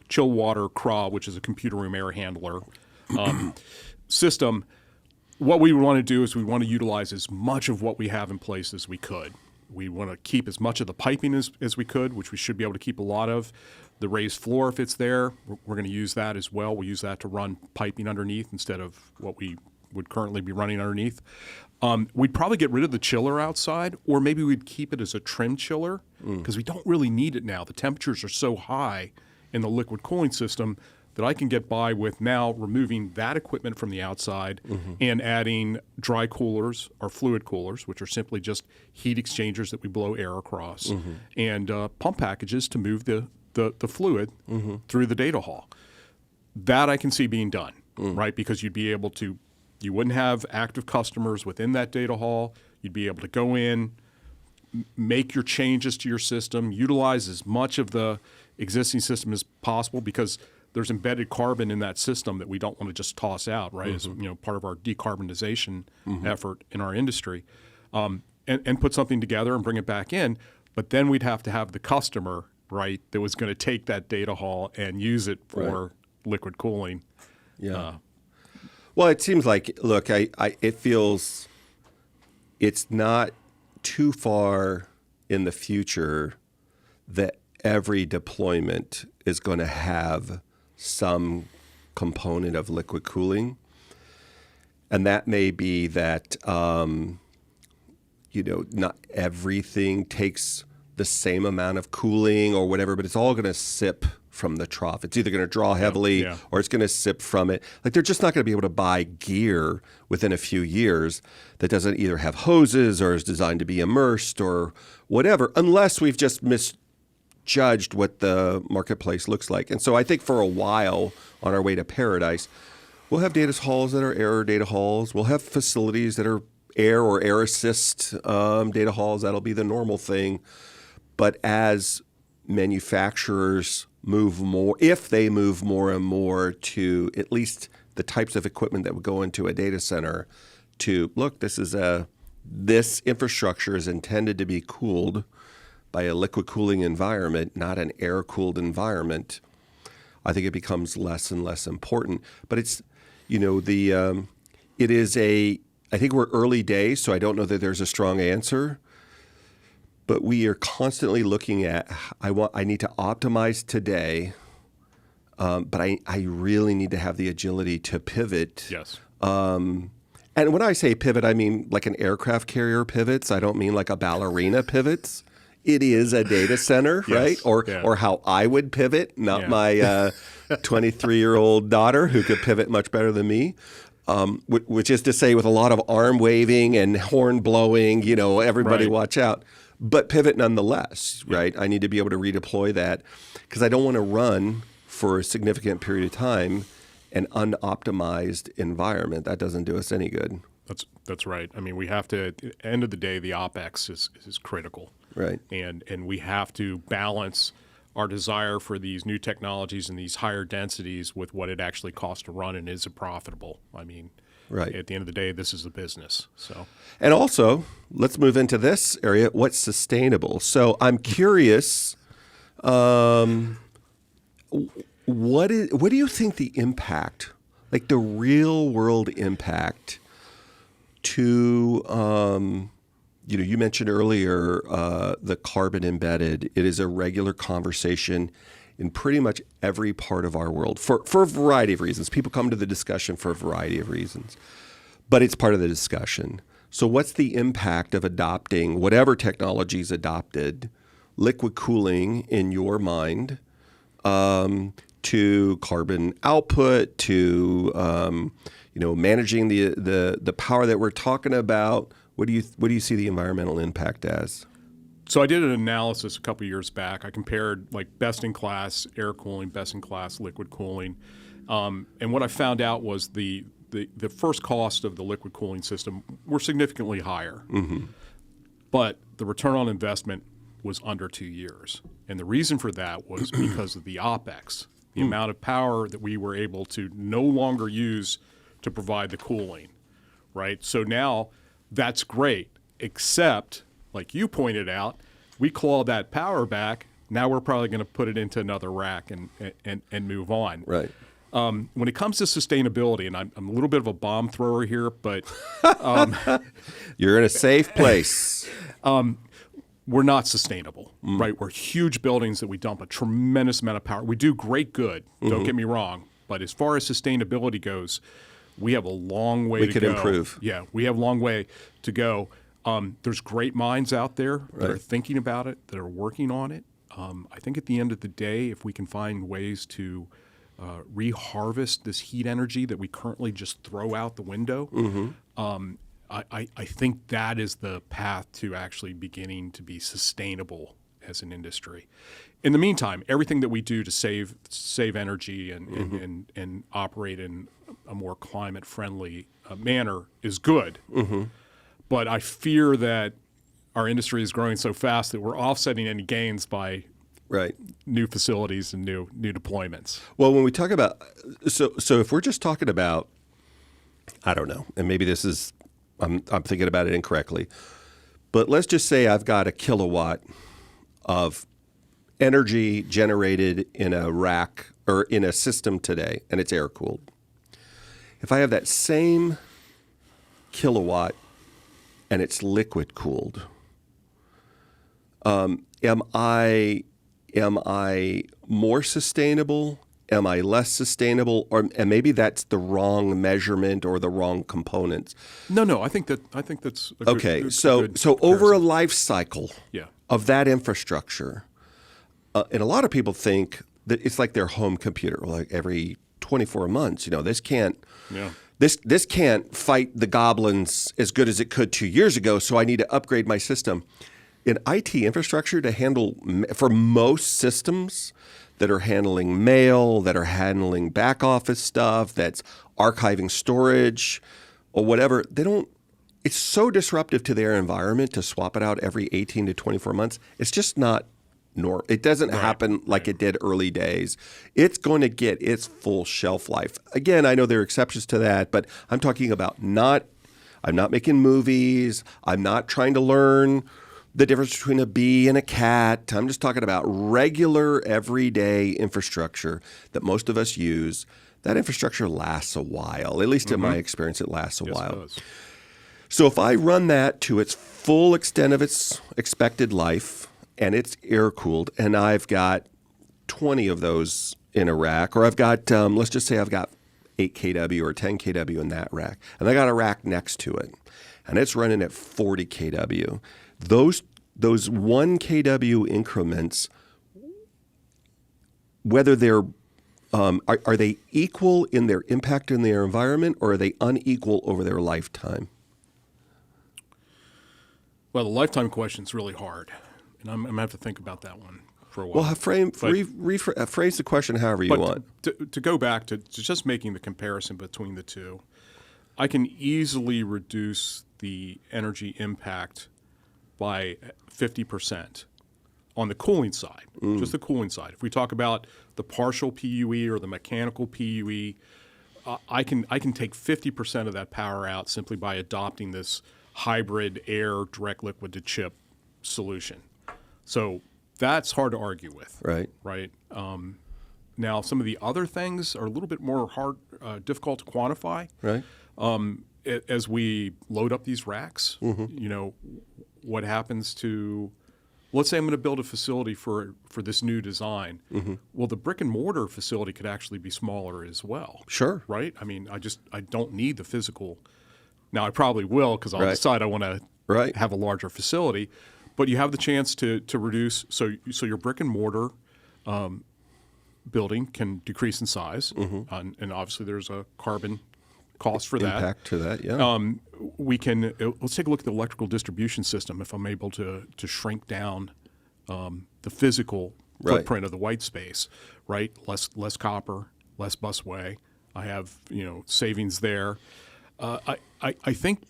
B: chill water CRA, which is a computer room air handler system, what we want to do is we want to utilize as much of what we have in place as we could. We want to keep as much of the piping as we could, which we should be able to keep a lot of. The raised floor, if it's there, we're going to use that as well. We'll use that to run piping underneath instead of what we would currently be running underneath. We'd probably get rid of the chiller outside, or maybe we'd keep it as a trim chiller because we don't really need it now. The temperatures are so high in the liquid cooling system that I can get by with now removing that equipment from the outside and adding dry coolers or fluid coolers, which are simply just heat exchangers that we blow air across, and pump packages to move the fluid through the data hall. That I can see being done, right? Because you'd be able to, you wouldn't have active customers within that data hall. You'd be able to go in, make your changes to your system, utilize as much of the existing system as possible, because there's embedded carbon in that system that we don't want to just toss out, right? As part of our decarbonization effort in our industry, and put something together and bring it back in. But then we'd have to have the customer, right, that was going to take that data hall and use it for liquid cooling.
A: Yeah. Well, it seems like, look, it feels it's not too far in the future that every deployment is going to have some component of liquid cooling. And that may be that, not everything takes the same amount of cooling or whatever, but it's all going to sip from the trough. It's either going to draw heavily or it's going to sip from it. Like they're just not going to be able to buy gear within a few years that doesn't either have hoses or is designed to be immersed or whatever, unless we've just misjudged what the marketplace looks like. And so I think for a while on our way to paradise, we'll have data halls that are air data halls. We'll have facilities that are air or air assist data halls. That'll be the normal thing. But as manufacturers move more, if they move more and more to at least the types of equipment that would go into a data center to, look, this infrastructure is intended to be cooled by a liquid cooling environment, not an air-cooled environment, I think it becomes less and less important. But it's, it is I think we're early days, so I don't know that there's a strong answer. But we are constantly looking at, I need to optimize today, but I really need to have the agility to pivot.
B: Yes.
A: And when I say pivot, I mean like an aircraft carrier pivots. I don't mean like a ballerina pivots. It is a data center, right? Or how I would pivot, not my 23-year-old daughter who could pivot much better than me. Which is to say with a lot of arm waving and horn blowing, everybody watch out. But pivot nonetheless, right? I need to be able to redeploy that because I don't want to run for a significant period of time an unoptimized environment. That doesn't do us any good.
B: That's right. I mean, we have to, at the end of the day, the OpEx is critical.
A: Right.
B: And we have to balance our desire for these new technologies and these higher densities with what it actually costs to run and is it profitable. I mean, at the end of the day, this is a business. So,
A: and also, let's move into this area. What's sustainable? So I'm curious, what do you think the impact, like the real world impact to, you mentioned earlier the carbon embedded. It is a regular conversation in pretty much every part of our world for a variety of reasons. People come to the discussion for a variety of reasons, but it's part of the discussion. So what's the impact of adopting whatever technology is adopted, liquid cooling in your mind, to carbon output, to managing the power that we're talking about? What do you see the environmental impact as?
B: So I did an analysis a couple of years back. I compared like best-in-class air cooling, best-in-class liquid cooling. And what I found out was the first cost of the liquid cooling system were significantly higher. Mm-hmm. But the return on investment was under 2 years. And the reason for that was because of the OpEx, the amount of power that we were able to no longer use to provide the cooling, right? So now that's great, except, like you pointed out, we claw that power back. Now we're probably going to put it into another rack and move on.
A: Right.
B: When it comes to sustainability, and I'm a little bit of a bomb thrower here, but
A: you're in a safe place.
B: We're not sustainable, right? We're huge buildings that we dump a tremendous amount of power. We do great good, don't get me wrong, but as far as sustainability goes, we have a long way to go.
A: We could improve.
B: Yeah, we have a long way to go. There's great minds out there that are thinking about it, that are working on it. I think at the end of the day, if we can find ways to reharvest this heat energy that we currently just throw out the window, I think that is the path to actually beginning to be sustainable as an industry. In the meantime, everything that we do to save energy and operate in a more climate-friendly manner is good. But I fear that our industry is growing so fast that we're offsetting any gains by new facilities and new deployments.
A: Well, when we talk about so if we're just talking about, I don't know, and maybe this is I'm thinking about it incorrectly, but let's just say I've got a kilowatt of energy generated in a rack or in a system today, and it's air cooled. If I have that same kilowatt and it's liquid cooled, Am I more sustainable? Am I less sustainable? And maybe that's the wrong measurement or the wrong components.
B: No. I think that's a
A: Okay.
B: good
A: So
B: comparison.
A: over a life cycle
B: Yeah.
A: of that infrastructure, and a lot of people think that it's like their home computer, like every 24 months. This can't.
B: Yeah.
A: This can't fight the goblins as good as it could 2 years ago, so I need to upgrade my system. In IT infrastructure to handle, for most systems that are handling mail, that are handling back office stuff, that's archiving storage or whatever, it's so disruptive to their environment to swap it out every 18 to 24 months. It's just not normal. It doesn't happen like it did early days. It's going to get its full shelf life. Again, I know there are exceptions to that, but I'm talking about I'm not making movies. I'm not trying to learn the difference between a bee and a cat. I'm just talking about regular, everyday infrastructure that most of us use. That infrastructure lasts a while. At least in my experience, it lasts a while.
B: It does.
A: So if I run that to its full extent of its expected life, and it's air-cooled, and I've got 20 of those in a rack, or I've got, let's just say I've got 8 kW or 10 kW in that rack, and I got a rack next to it, and it's running at 40 kW. Those 1 kW increments, whether they're are they equal in their impact in their environment, or are they unequal over their lifetime?
B: Well, the lifetime question is really hard, and I'm going to have to think about that one for a while.
A: Well, phrase the question however you want.
B: To go back to just making the comparison between the two, I can easily reduce the energy impact by 50% on the cooling side, just the cooling side. If we talk about the partial PUE or the mechanical PUE, I can take 50% of that power out simply by adopting this hybrid air direct liquid to chip solution. So that's hard to argue with.
A: Right.
B: Now, some of the other things are a little bit more difficult to quantify.
A: Right.
B: As we load up these racks, what happens to, let's say I'm going to build a facility for this new design. Well, the brick and mortar facility could actually be smaller as well.
A: Sure.
B: Right? I mean, I don't need the physical. Now, I probably will because I'll decide I want to have a larger facility. But you have the chance to reduce, so your brick and mortar building can decrease in size, and obviously there's a carbon cost for that.
A: Impact to that, yeah.
B: Let's take a look at the electrical distribution system. If I'm able to shrink down the physical footprint of the white space, right? Less copper, less busway. I have savings there. I think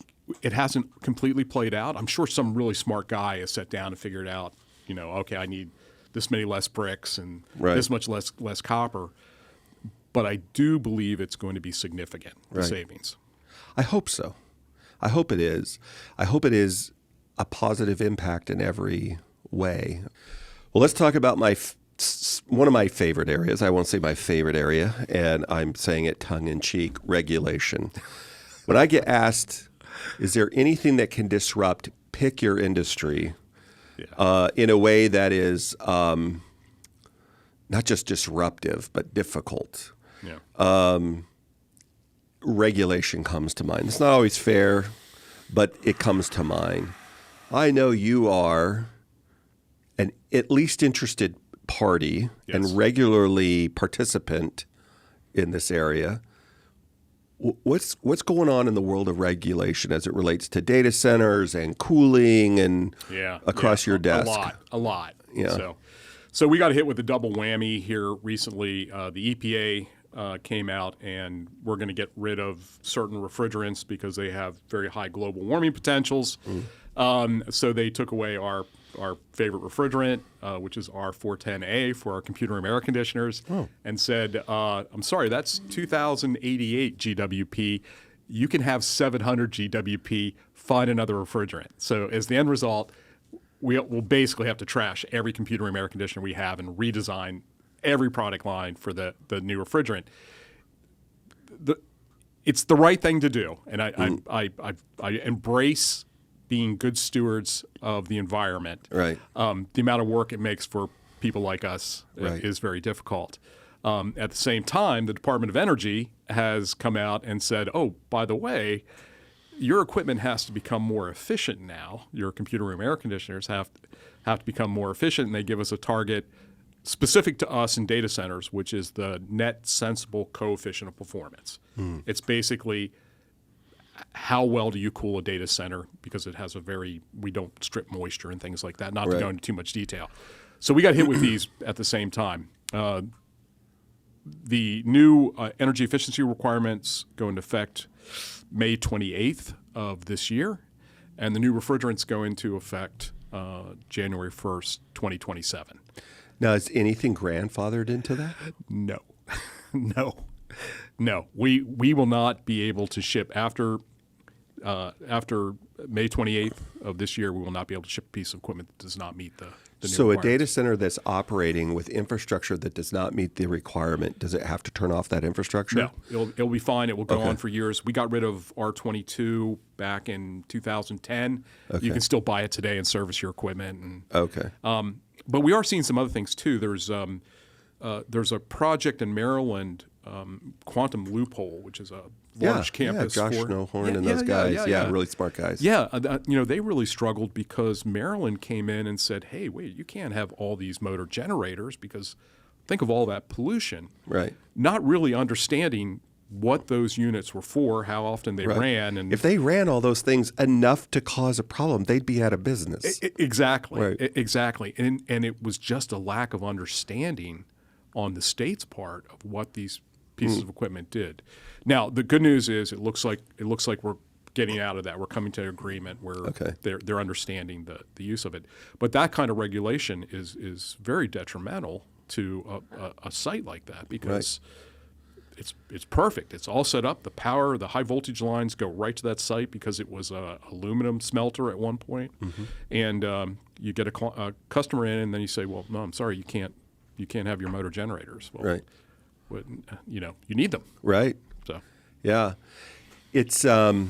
B: it hasn't completely played out. I'm sure some really smart guy has sat down and figured out, okay, I need this many less bricks and this much less copper. But I do believe it's going to be significant, the savings.
A: I hope so. I hope it is. I hope it is a positive impact in every way. Well, let's talk about one of my favorite areas. I won't say my favorite area, and I'm saying it tongue-in-cheek, regulation. When I get asked, is there anything that can disrupt, pick your industry, in a way that is not just disruptive, but difficult? Regulation comes to mind. It's not always fair, but it comes to mind. I know you are an at least interested party and regularly participant in this area. What's going on in the world of regulation as it relates to data centers and cooling and across your desk?
B: A lot.
A: Yeah.
B: So we got hit with a double whammy here recently. The EPA came out, and we're going to get rid of certain refrigerants because they have very high global warming potentials. So they took away our favorite refrigerant, which is R410A for our computer room air conditioners, and said, I'm sorry, that's 2088 GWP. You can have 700 GWP, find another refrigerant. So as the end result, we'll basically have to trash every computer room air conditioner we have and redesign every product line for the new refrigerant. It's the right thing to do, and I embrace being good stewards of the environment,
A: Right.
B: the amount of work it makes for people like us
A: Right.
B: is very difficult. At the same time, the Department of Energy has come out and said, oh, by the way, your equipment has to become more efficient now. Your computer room air conditioners have to become more efficient, and they give us a target specific to us in data centers, which is the net sensible coefficient of performance. It's basically how well do you cool a data center, because it has we don't strip moisture and things like that, not to go into too much detail. So we got hit with these at the same time. The new energy efficiency requirements go into effect May 28th of this year, and the new refrigerants go into effect January 1st, 2027.
A: Now, is anything grandfathered into that?
B: No. No. We will not be able to ship after May 28th of this year. We will not be able to ship a piece of equipment that does not meet the new
A: So a
B: requirements.
A: data center that's operating with infrastructure that does not meet the requirement, does it have to turn off that infrastructure?
B: No, it'll be fine. It will go on for years. We got rid of R22 back in 2010. You can still buy it today and service your equipment. And,
A: Okay.
B: but we are seeing some other things too. There's a project in Maryland, Quantum Loophole, which is a large campus.
A: Yeah, Josh
B: for
A: Nohorn and those guys. Yeah, really smart guys.
B: Yeah, they really struggled because Maryland came in and said, hey, wait, you can't have all these motor generators because think of all that pollution.
A: Right.
B: Not really understanding what those units were for, how often they ran. And
A: if they ran all those things enough to cause a problem, they'd be out of business.
B: Exactly.
A: Right.
B: Exactly. And it was just a lack of understanding on the state's part of what these pieces of equipment did. Now, the good news is it looks like we're getting out of that. We're coming to an agreement where they're understanding the use of it. But that kind of regulation is very detrimental to a site like that because it's perfect. It's all set up. The power, the high voltage lines go right to that site because it was a aluminum smelter at one point. And you get a customer in, and then you say, well, no, I'm sorry, you can't have your motor generators. Well, you need them.
A: Right.
B: So,
A: yeah, it's the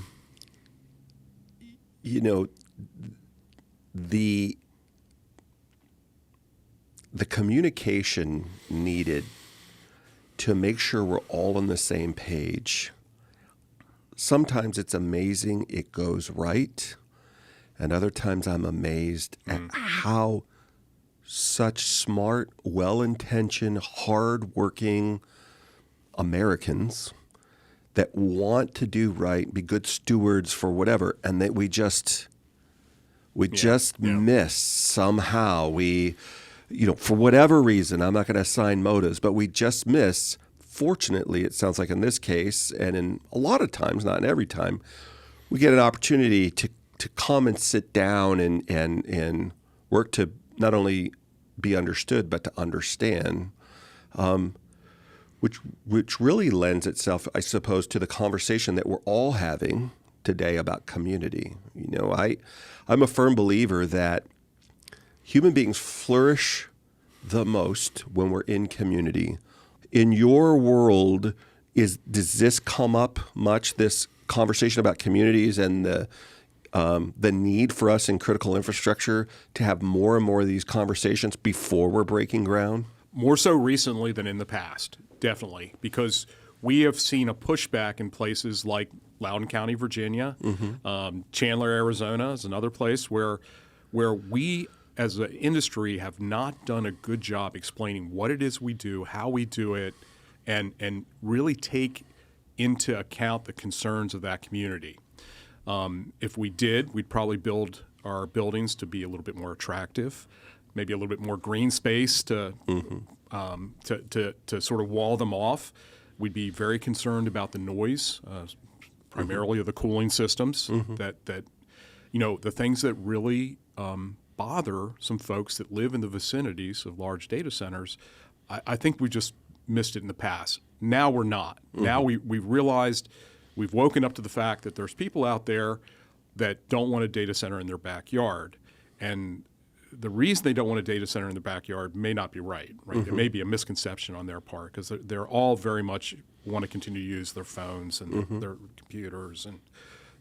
A: communication needed to make sure we're all on the same page. Sometimes it's amazing it goes right, and other times I'm amazed at how such smart, well-intentioned, hard-working Americans that want to do right, be good stewards for whatever, and that we just miss somehow. We, for whatever reason, I'm not going to assign motives, but we just miss. Fortunately, it sounds like in this case, and in a lot of times, not in every time, we get an opportunity to come and sit down and work to not only be understood, but to understand, which really lends itself, I suppose, to the conversation that we're all having today about community. I'm a firm believer that human beings flourish the most when we're in community. In your world, does this come up much, this conversation about communities and the need for us in critical infrastructure to have more and more of these conversations before we're breaking ground?
B: More so recently than in the past, definitely, because we have seen a pushback in places like Loudoun County, Virginia, Chandler, Arizona is another place where we as an industry have not done a good job explaining what it is we do, how we do it, and really take into account the concerns of that community. If we did, we'd probably build our buildings to be a little bit more attractive, maybe a little bit more green space to sort of wall them off. We'd be very concerned about the noise, primarily of the cooling systems. That the things that really bother some folks that live in the vicinities of large data centers. I think we just missed it in the past. Now we're not. Now we've realized. We've woken up to the fact that there's people out there that don't want a data center in their backyard. And the reason they don't want a data center in their backyard may not be right? It may be a misconception on their part because they're all very much want to continue to use their phones and their computers and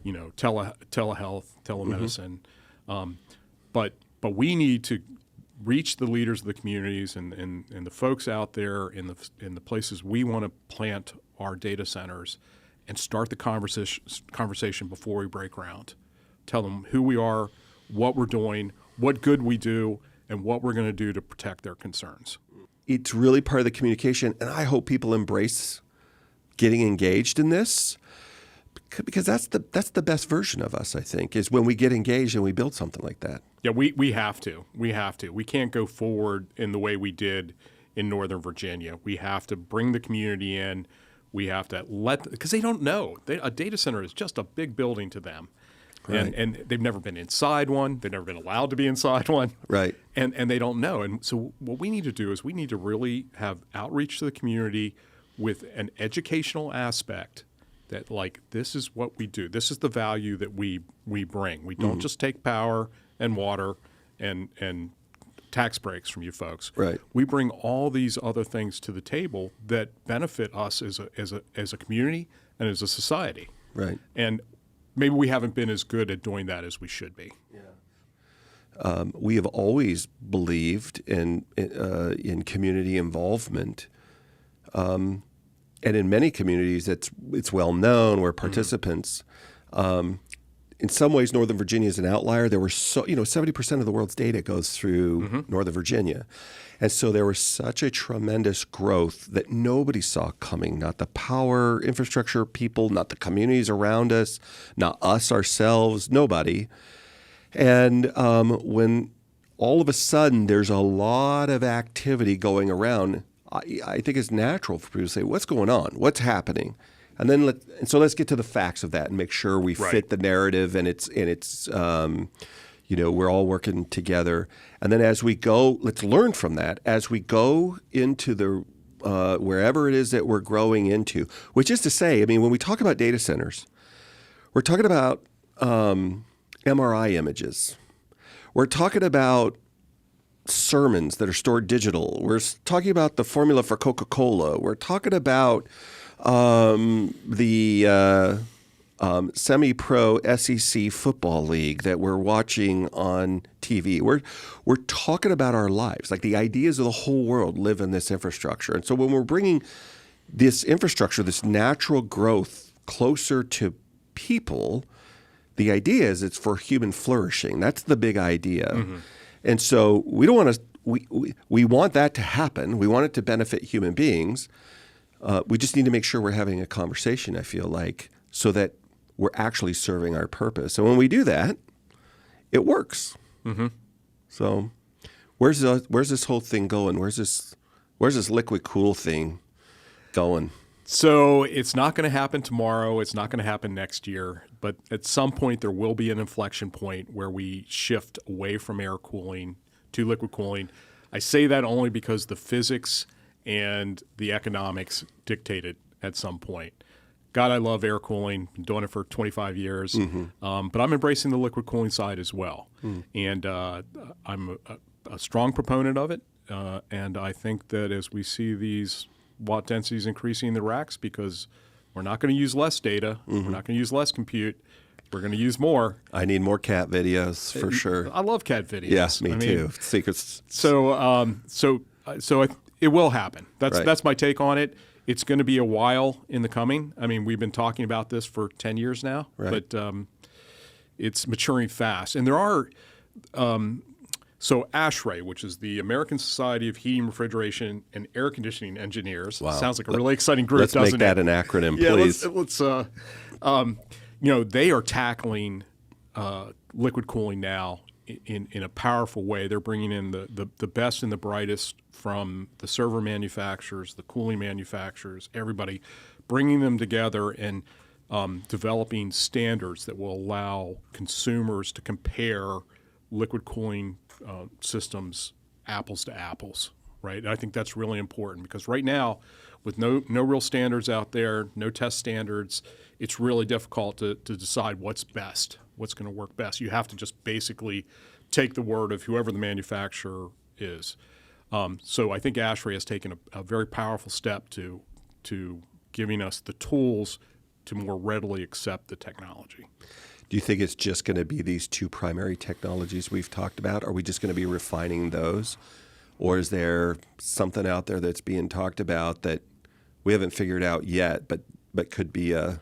B: telehealth, telemedicine. But we need to reach the leaders of the communities and the folks out there in the places we want to plant our data centers, and start the conversation before we break ground. Tell them who we are, what we're doing, what good we do, and what we're going to do to protect their concerns.
A: It's really part of the communication, and I hope people embrace getting engaged in this, because that's the best version of us, I think, is when we get engaged and we build something like that.
B: Yeah, we have to. We have to. We can't go forward in the way we did in Northern Virginia. We have to bring the community in. We have to because they don't know. A data center is just a big building to them. Right. And they've never been inside one. They've never been allowed to be inside one. Right. And they don't know. And so what we need to do is we need to really have outreach to the community with an educational aspect that, like, this is what we do. This is the value that we bring. We don't just take power and water and tax breaks from you folks. Right. We bring all these other things to the table that benefit us as a community and as a society. Right. And maybe we haven't been as good at doing that as we should be. Yeah. We have always believed in community involvement, and in many communities, it's well known. We're participants. In some ways, Northern Virginia is an outlier. There were 70% of the world's data goes through Northern Virginia. And so there was such a tremendous growth that nobody saw coming, not the power infrastructure people, not the communities around us, not us ourselves, nobody. And when all of a sudden there's a lot of activity going around, I think it's natural for people to say, what's going on? What's happening? And then let's get to the facts of that and make sure we fit the narrative and it's we're all working together. And then as we go, let's learn from that as we go into the wherever it is that we're growing into. Which is to say, I mean, when we talk about data centers, we're talking about MRI images. We're talking about sermons that are stored digital. We're talking about the formula for Coca-Cola. We're talking about the semi-pro SEC football league that we're watching on TV. We're talking about our lives. Like, the ideas of the whole world live in this infrastructure. And so when we're bringing this infrastructure, this natural growth closer to people, the idea is it's for human flourishing. That's the big idea. Mm-hmm. And so we don't want to. We want that to happen. We want it to benefit human beings. We just need to make sure we're having a conversation, I feel like, so that we're actually serving our purpose. And when we do that, it works. Mm-hmm. So where's this whole thing going? Where's this liquid cool thing going? So it's not going to happen tomorrow. It's not going to happen next year. But at some point, there will be an inflection point where we shift away from air cooling to liquid cooling. I say that only because the physics and the economics dictate it at some point. God, I love air cooling. Been doing it for 25 years. Mm-hmm. But I'm embracing the liquid cooling side as well. Mm. And I'm a strong proponent of it. And I think that as we see these watt densities increasing in the racks, because we're not going to use less data, we're not going to use less compute, we're going to use more. I need more cat videos for sure. I love cat videos. Yes, me too. Secrets. So it will happen. That's my take on it. It's going to be a while in the coming. I mean, we've been talking about this for 10 years now, but it's maturing fast. And there are so ASHRAE, which is the American Society of Heating, Refrigeration, and Air Conditioning Engineers. Wow. Sounds like a really exciting group, doesn't it? Let's make that an acronym, please. Yeah, let's they are tackling liquid cooling now in a powerful way. They're bringing in the best and the brightest from the server manufacturers, the cooling manufacturers, everybody, bringing them together and developing standards that will allow consumers to compare liquid cooling systems apples to apples, right? And I think that's really important because right now, with no real standards out there, no test standards, it's really difficult to decide what's best, what's going to work best. You have to just basically take the word of whoever the manufacturer is. So I think ASHRAE has taken a very powerful step to giving us the tools to more readily accept the technology.
A: Do you think it's just going to be these two primary technologies we've talked about? Are we just going to be refining those? Or is there something out there that's being talked about that we haven't figured out yet, but could be a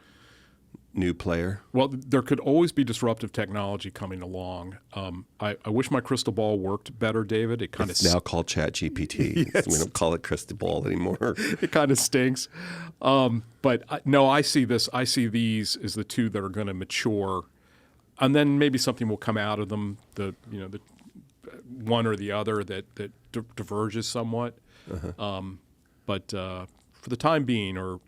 A: new player?
B: Well, there could always be disruptive technology coming along. I wish my crystal ball worked better, David. It kind of
A: now called ChatGPT.
B: Yes.
A: We don't call it crystal ball anymore.
B: It kind of stinks. No, I see this. I see these as the two that are going to mature, and then maybe something will come out of them. The one or the other that diverges somewhat. But for the time being, or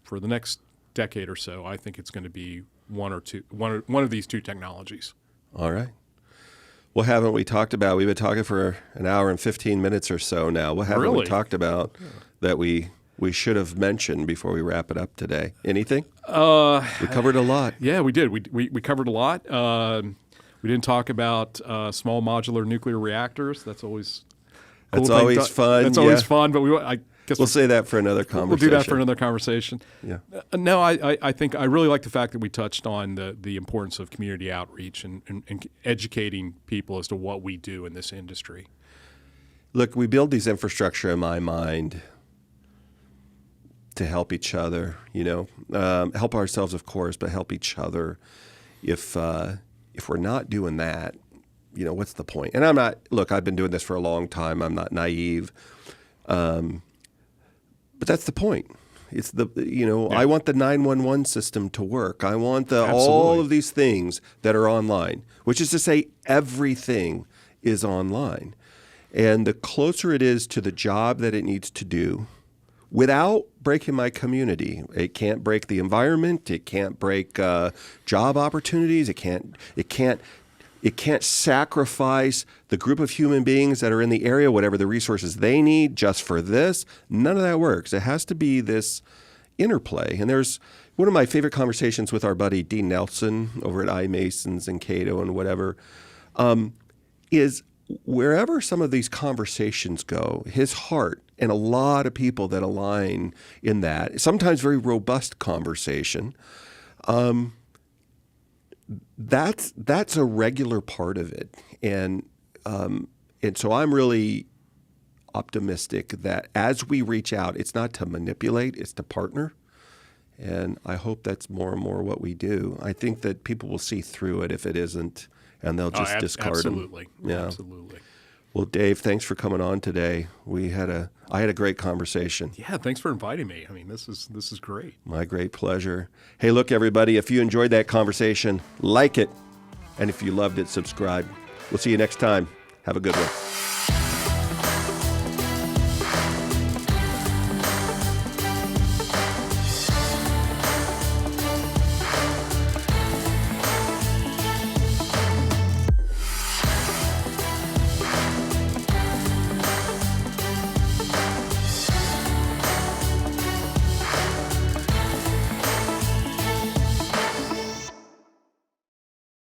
B: for the next decade or so, I think it's going to be one of these two technologies.
A: All right. What haven't we talked about? We've been talking for an hour and 15 minutes or so now. What haven't we talked about that we should have mentioned before we wrap it up today? Anything? We covered a lot.
B: Yeah, we did. We covered a lot. We didn't talk about small modular nuclear reactors. That's always cool.
A: That's always fun.
B: That's always fun. But I guess
A: we'll say that for another conversation.
B: We'll do that for another conversation.
A: Yeah.
B: No, I think I really like the fact that we touched on the importance of community outreach and educating people as to what we do in this industry.
A: Look, we build these infrastructure in my mind to help each other, help ourselves, of course, but help each other. If we're not doing that, what's the point? And I've been doing this for a long time. I'm not naive. But that's the point. It's I want the 911 system to work. I want all of these things that are online, which is to say everything is online. And the closer it is to the job that it needs to do, without breaking my community, it can't break the environment. It can't break job opportunities. It can't sacrifice the group of human beings that are in the area, whatever the resources they need, just for this. None of that works. It has to be this interplay. And there's one of my favorite conversations with our buddy Dean Nelson over at iMasons and Cato and whatever, is wherever some of these conversations go, his heart and a lot of people that align in that, sometimes very robust conversation, that's a regular part of it. And so I'm really optimistic that as we reach out, it's not to manipulate, it's to partner. And I hope that's more and more what we do. I think that people will see through it if it isn't, and they'll just discard
B: absolutely.
A: them. Yeah.
B: Absolutely.
A: Well, Dave, thanks for coming on today. I had a great conversation.
B: Yeah, thanks for inviting me. I mean, this is great.
A: My great pleasure. Hey, look, everybody, if you enjoyed that conversation, like it. And if you loved it, subscribe. We'll see you next time. Have a good one.